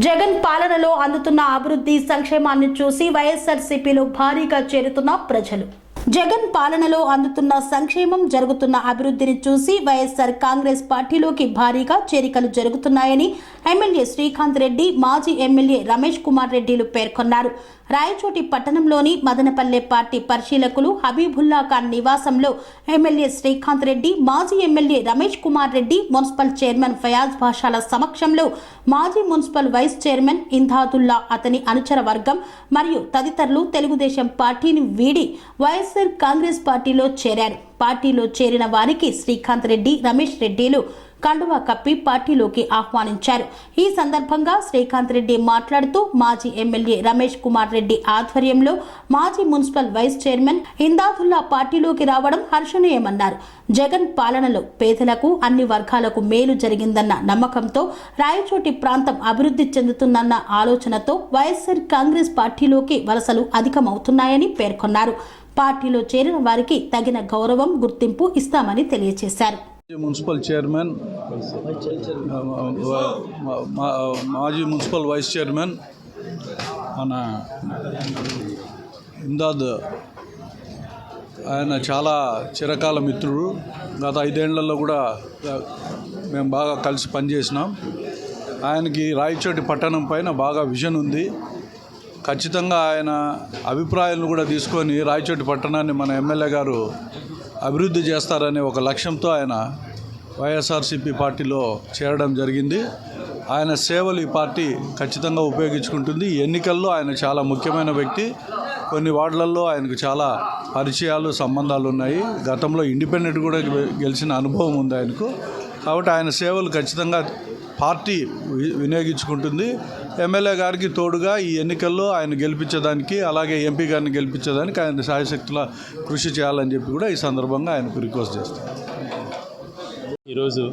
జగన్ పాలనలో అందుతున్న అభివృద్ధి సంక్షేమాన్ని చూసి వైఎస్ఆర్సీపీలో భారీగా చేరుతున్న ప్రజలు. జగన్ పాలనలో అందుతున్న సంక్షేమం, జరుగుతున్న అభివృద్ధిని చూసి వైఎస్ఆర్ కాంగ్రెస్ పార్టీలోకి భారీగా చేరికలు జరుగుతున్నాయని ఎమ్మెల్యే శ్రీకాంత్ రెడ్డి, మాజీ ఎమ్మెల్యే రమేష్ కుమార్ రెడ్డిలు పేర్కొన్నారు. రాయచోటి పట్టణంలోని మదనపల్లె పార్టీ పరిశీలకులు హబీబుల్లా ఖాన్ నివాసంలో ఎమ్మెల్యే శ్రీకాంత్ రెడ్డి, మాజీ MLA Ramesh Kumar Reddy, municipal chairman Fayaz భాషాల సమక్షంలో మాజీ మున్సిపల్ వైస్ చైర్మన్ ఇందాదుల్లా, అతని అనుచర వర్గం మరియు తదితరులు తెలుగుదేశం పార్టీని వీడి వైఎస్ఆర్ కాంగ్రెస్ పార్టీలో చేరారు. పార్టీలో చేరిన వారికి శ్రీకాంత్ రెడ్డి, రమేష్ రెడ్డిలు కండువా కప్పి పార్టీలోకి ఆహ్వానించారు. ఈ సందర్భంగా శ్రీకాంత్ రెడ్డి మాట్లాడుతూ మాజీ ఎమ్మెల్యే రమేష్ కుమార్ రెడ్డి ఆధ్వర్యంలో మాజీ మున్సిపల్ వైస్ చైర్మన్ ఇందాదుల్లా పార్టీలోకి రావడం హర్షణీయమన్నారు. జగన్ పాలనలో పేదలకు, అన్ని వర్గాలకు మేలు జరిగిందన్న నమ్మకంతో రాయచోటి ప్రాంతం అభివృద్ధి చెందుతుందన్న ఆలోచనతో వైఎస్ఆర్ కాంగ్రెస్ పార్టీలోకి వలసలు అధికమవుతున్నాయని పేర్కొన్నారు. పార్టీలో చేరిన వారికి తగిన గౌరవం, గుర్తింపు ఇస్తామని తెలియజేశారు. మున్సిపల్ చైర్మన్, మాజీ మున్సిపల్ వైస్ చైర్మన్ మన ఇందాద్, ఆయన చాలా చిరకాల మిత్రుడు. గత 5 ఏళ్లలో కూడా మేము బాగా కలిసి పనిచేసినాం. ఆయనకి రాయచోటి పట్టణం పైన బాగా విజన్ ఉంది. ఖచ్చితంగా ఆయన అభిప్రాయాలను కూడా తీసుకొని రాయచోటి పట్టణాన్ని మన ఎమ్మెల్యే గారు అభివృద్ధి చేస్తారనే ఒక లక్ష్యంతో ఆయన వైఎస్ఆర్సీపీ పార్టీలో చేరడం జరిగింది. ఆయన సేవలు ఈ పార్టీ ఖచ్చితంగా ఉపయోగించుకుంటుంది. ఈ ఎన్నికల్లో ఆయన చాలా ముఖ్యమైన వ్యక్తి. కొన్ని వార్డులలో ఆయనకు చాలా పరిచయాలు, సంబంధాలు ఉన్నాయి. గతంలో ఇండిపెండెంట్ కూడా గెలిచిన అనుభవం ఉంది ఆయనకు. కాబట్టి ఆయన సేవలు ఖచ్చితంగా పార్టీ వినియోగించుకుంటుంది. ఎమ్మెల్యే గారికి తోడుగా ఈ ఎన్నికల్లో ఆయన గెలిపించడానికి, అలాగే ఎంపీ గారిని గెలిపించడానికి ఆయన శాయశక్తుల కృషి చేయాలని చెప్పి కూడా ఈ సందర్భంగా ఆయనకు రిక్వెస్ట్ చేస్తాను. ఈరోజు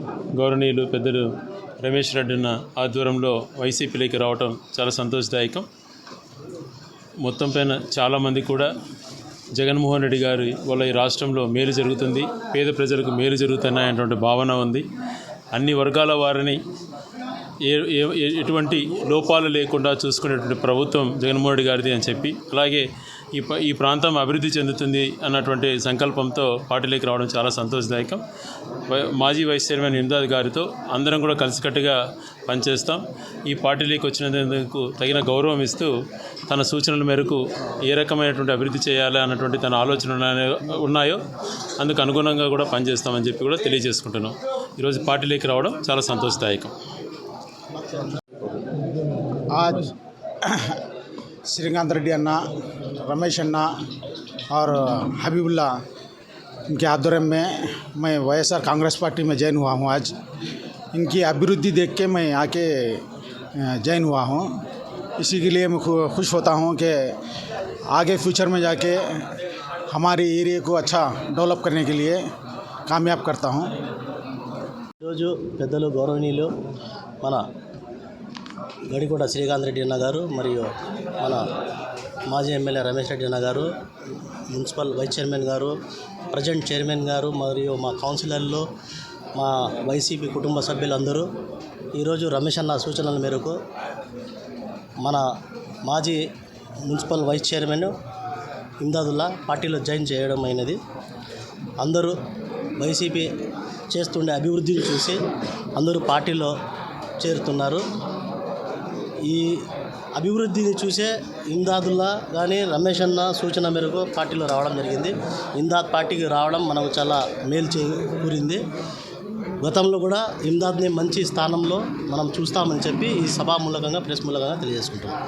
గౌరవనీయులు పెద్దలు రమేష్ రెడ్డిన్న ఆధ్వర్యంలో వైసీపీలోకి రావటం చాలా సంతోషదాయకం. మొత్తం పైన చాలామంది కూడా జగన్మోహన్ రెడ్డి గారి వల్ల ఈ రాష్ట్రంలో మేలు జరుగుతుంది, పేద ప్రజలకు మేలు జరుగుతున్నాయనేటువంటి భావన ఉంది. అన్ని వర్గాల వారిని ఎటువంటి లోపాలు లేకుండా చూసుకునేటువంటి ప్రభుత్వం జగన్మోహన్ రెడ్డి గారిది అని చెప్పి, అలాగే ఈ ప్రాంతం అభివృద్ధి చెందుతుంది అన్నటువంటి సంకల్పంతో పార్టీలోకి రావడం చాలా సంతోషదాయకం. మాజీ వైస్ చైర్మన్ ఇందాద్ గారితో అందరం కూడా కలిసికట్టుగా పనిచేస్తాం. ఈ పార్టీలోకి వచ్చినందుకు తగిన గౌరవం ఇస్తూ తన సూచనల మేరకు ఏ రకమైనటువంటి అభివృద్ధి చేయాలి అన్నటువంటి తన ఆలోచనలు ఉన్నాయో అందుకు అనుగుణంగా కూడా పనిచేస్తామని చెప్పి కూడా తెలియజేసుకుంటున్నాం. ఈరోజు పార్టీలోకి రావడం చాలా సంతోషదాయకం. आज श्रीकांत रेड्डी अन्ना, रमेश अन्ना और हबीबुल्ला इनके आध्वर्य में मैं वाईएसआर कांग्रेस पार्टी में ज्वाइन हुआ हूँ। आज इनकी अभिवृद्धि देख के मैं आके ज्वाइन हुआ हूँ। इसी के लिए मैं खुश होता हूँ कि आगे फ्यूचर में जाके हमारे एरिया को अच्छा डेवलप करने के लिए कामयाब करता हूँ। ఈరోజు పెద్దలు గౌరవనీయులు మన గడికోట శ్రీకాంత్ రెడ్డి అన్న గారు మరియు మన మాజీ ఎమ్మెల్యే రమేష్ రెడ్డి అన్న గారు, మున్సిపల్ వైస్ చైర్మన్ గారు, ప్రజెంట్ చైర్మన్ గారు మరియు మా కౌన్సిలర్లు, మా వైసీపీ కుటుంబ సభ్యులందరూ ఈరోజు రమేష్ అన్న సూచనల మేరకు మన మాజీ మున్సిపల్ వైస్ చైర్మన్ ఇందాదుల్లా పార్టీలో జాయిన్ చేయడం అయినది. అందరూ వైసీపీ చేస్తుండే అభివృద్ధిని చూసి అందరూ పార్టీలో చేరుతున్నారు. ఈ అభివృద్ధిని చూసే ఇందాదుల్లా కానీ రమేష్ అన్న సూచన మేరకు పార్టీలో రావడం జరిగింది. ఇందాద్ పార్టీకి రావడం మనకు చాలా మేలు చేకూరింది. గతంలో కూడా ఇందాద్ని మంచి స్థానంలో మనం చూస్తామని చెప్పి ఈ సభా మూలకంగా, ప్రెస్ మూలకంగా తెలియజేసుకుంటున్నాం.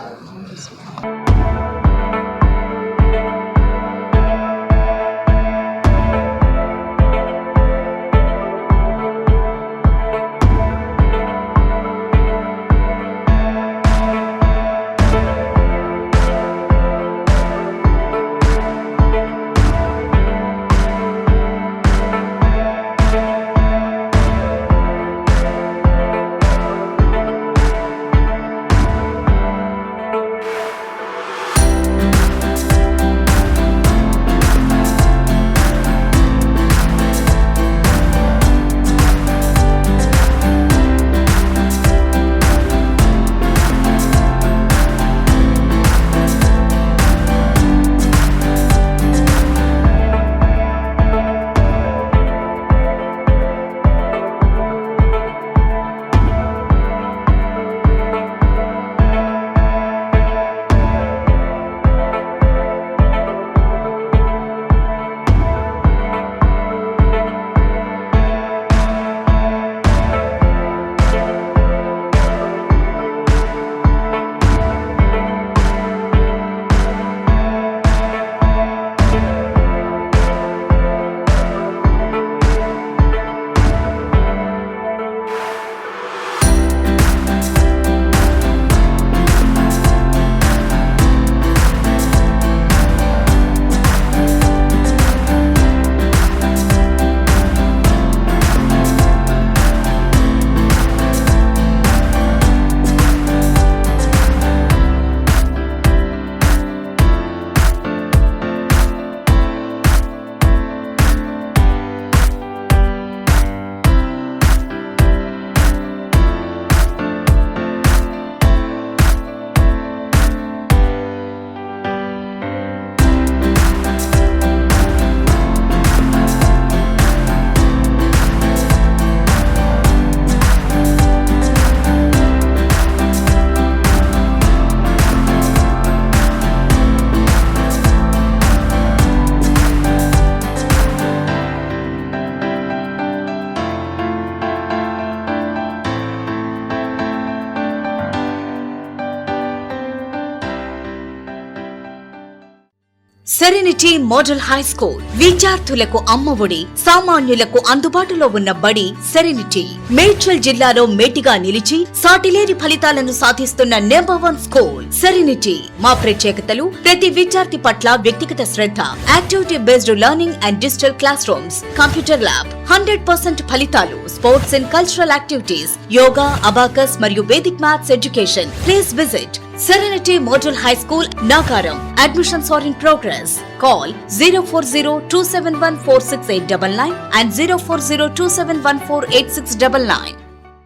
సెరెనిటీ మోడల్ హై స్కూల్ విద్యార్థులకు అమ్మఒడి, సామాన్యులకు అందుబాటులో ఉన్న బడి సెరెనిటీ. మేడ్చల్ జిల్లాలో మేటిగా నిలిచి సాటిలేని ఫలితాలను సాధిస్తున్న నంబర్ 1 స్కూల్ సెరెనిటీ. మా ప్రత్యేకతలు ప్రతి విద్యార్థి పట్ల వ్యక్తిగత శ్రద్ధ, activity based learning and digital classrooms, computer lab, 100% ఫలితాలు, sports and cultural activities, yoga, abacus మరియు Vedic maths education. Please visit Serenity Model High School, Nagaram. Admissions are in progress. Call 040-271-46899 and 040-271-48699.